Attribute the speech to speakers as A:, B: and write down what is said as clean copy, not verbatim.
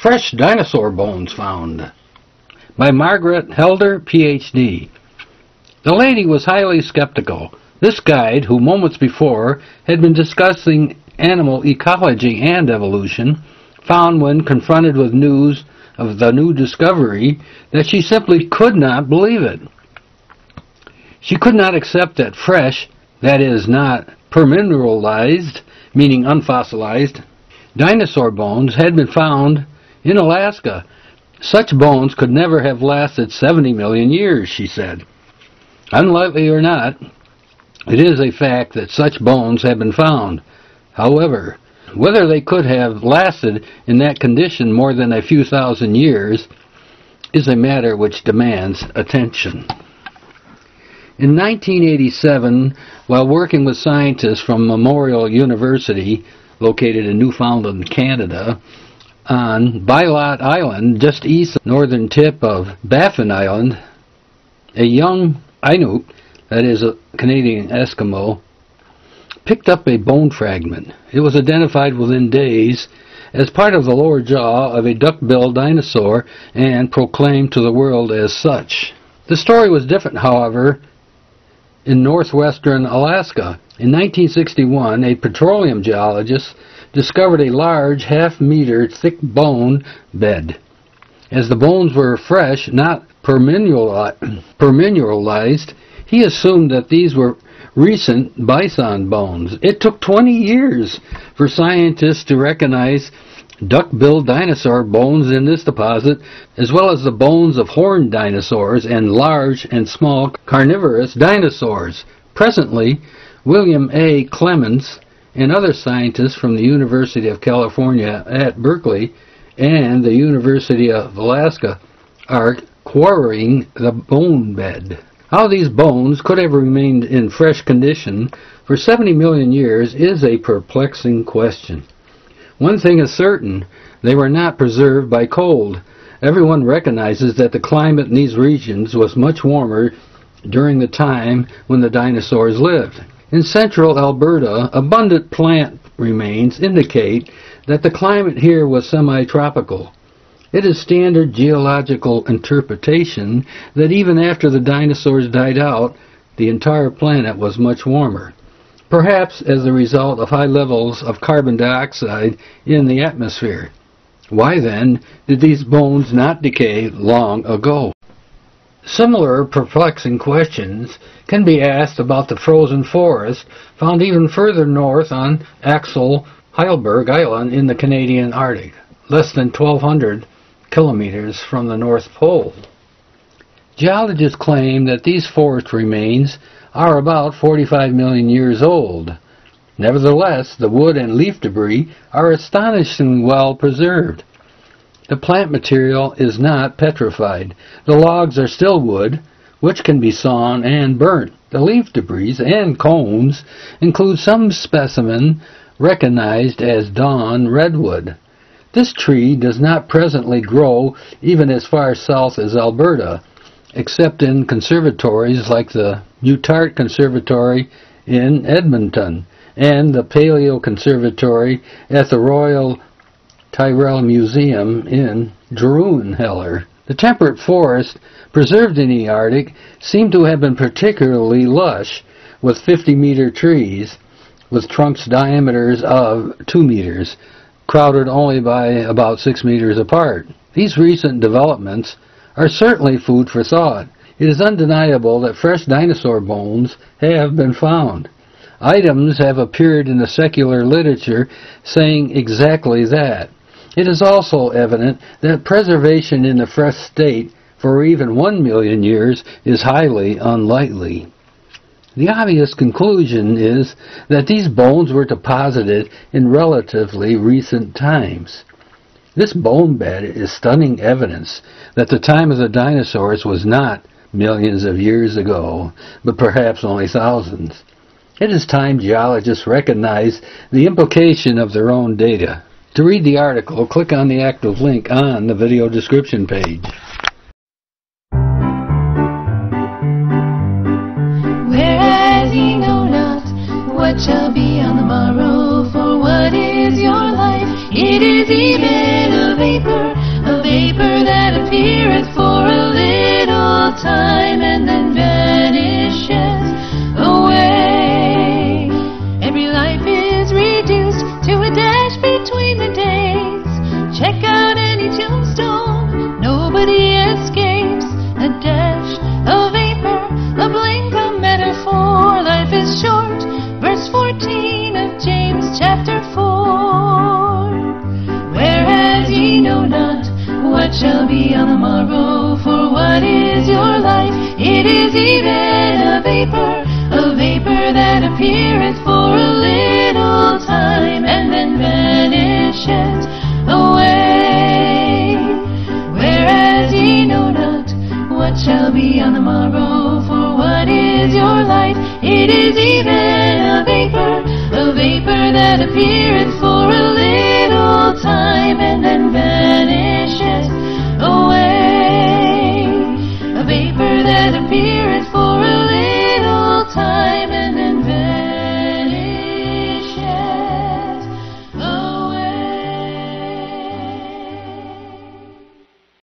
A: Fresh dinosaur bones found. By Margaret Helder, Ph.D. The lady was highly skeptical. This guide, who moments before had been discussing animal ecology and evolution, found when confronted with news of the new discovery that she simply could not believe it. She could not accept that fresh, that is, not permineralized, meaning unfossilized, dinosaur bones had been found in Alaska. Such bones could never have lasted 70 million years, she said. Unlikely or not, it is a fact that such bones have been found. However, whether they could have lasted in that condition more than a few thousand years is a matter which demands attention. In 1987, while working with scientists from Memorial University, located in Newfoundland, Canada, on Bylot Island, just east of the northern tip of Baffin Island, a young Inuit, that is a Canadian Eskimo, picked up a bone fragment. It was identified within days as part of the lower jaw of a duck-billed dinosaur and proclaimed to the world as such. The story was different, however, in northwestern Alaska. In 1961, a petroleum geologist discovered a large half-meter thick bone bed. As the bones were fresh, not permineralized, he assumed that these were recent bison bones. It took 20 years for scientists to recognize duck-billed dinosaur bones in this deposit, as well as the bones of horned dinosaurs and large and small carnivorous dinosaurs. Presently, William A. Clements and other scientists from the University of California at Berkeley and the University of Alaska are quarrying the bone bed. How these bones could have remained in fresh condition for 70 million years is a perplexing question. One thing is certain, they were not preserved by cold. Everyone recognizes that the climate in these regions was much warmer during the time when the dinosaurs lived. In central Alberta, abundant plant remains indicate that the climate here was semi-tropical. It is standard geological interpretation that even after the dinosaurs died out, the entire planet was much warmer, perhaps as a result of high levels of carbon dioxide in the atmosphere. Why then did these bones not decay long ago? Similar perplexing questions can be asked about the frozen forest found even further north on Axel Heidelberg Island in the Canadian Arctic, less than 1,200 kilometers from the North Pole. Geologists claim that these forest remains are about 45 million years old. Nevertheless, the wood and leaf debris are astonishingly well preserved. The plant material is not petrified. The logs are still wood, which can be sawn and burnt. The leaf debris and cones include some specimen recognized as dawn redwood. This tree does not presently grow even as far south as Alberta, except in conservatories like the Utart Conservatory in Edmonton and the Paleo Conservatory at the Royal Tyrrell Museum in Drooenheller. The temperate forest preserved in the Arctic seem to have been particularly lush, with 50-meter trees with trunks diameters of 2 meters, crowded only by about 6 meters apart. These recent developments are certainly food for thought. It is undeniable that fresh dinosaur bones have been found. Items have appeared in the secular literature saying exactly that. It is also evident that preservation in the fresh state for even 1 million years is highly unlikely. The obvious conclusion is that these bones were deposited in relatively recent times. This bone bed is stunning evidence that the time of the dinosaurs was not millions of years ago, but perhaps only thousands. It is time geologists recognize the implication of their own data. To read the article, click on the active link on the video description page.
B: Whereas ye know not what shall be on the morrow, for what is your life? It is even a vapor vapor that appeareth for a little time and then vanisheth away. Every life is reduced to a dash between the days. Check out any tombstone, nobody escapes. A dash, a vapor, a blink, a metaphor. Life is short. Verse 14 of James chapter 4. Whereas ye know not what shall be on the morrow, for what is your life? It is even a vapor that appeareth for a little time and then vanisheth away. Whereas ye know not what shall be on the morrow, for what is your life? It is even a vapor that appeareth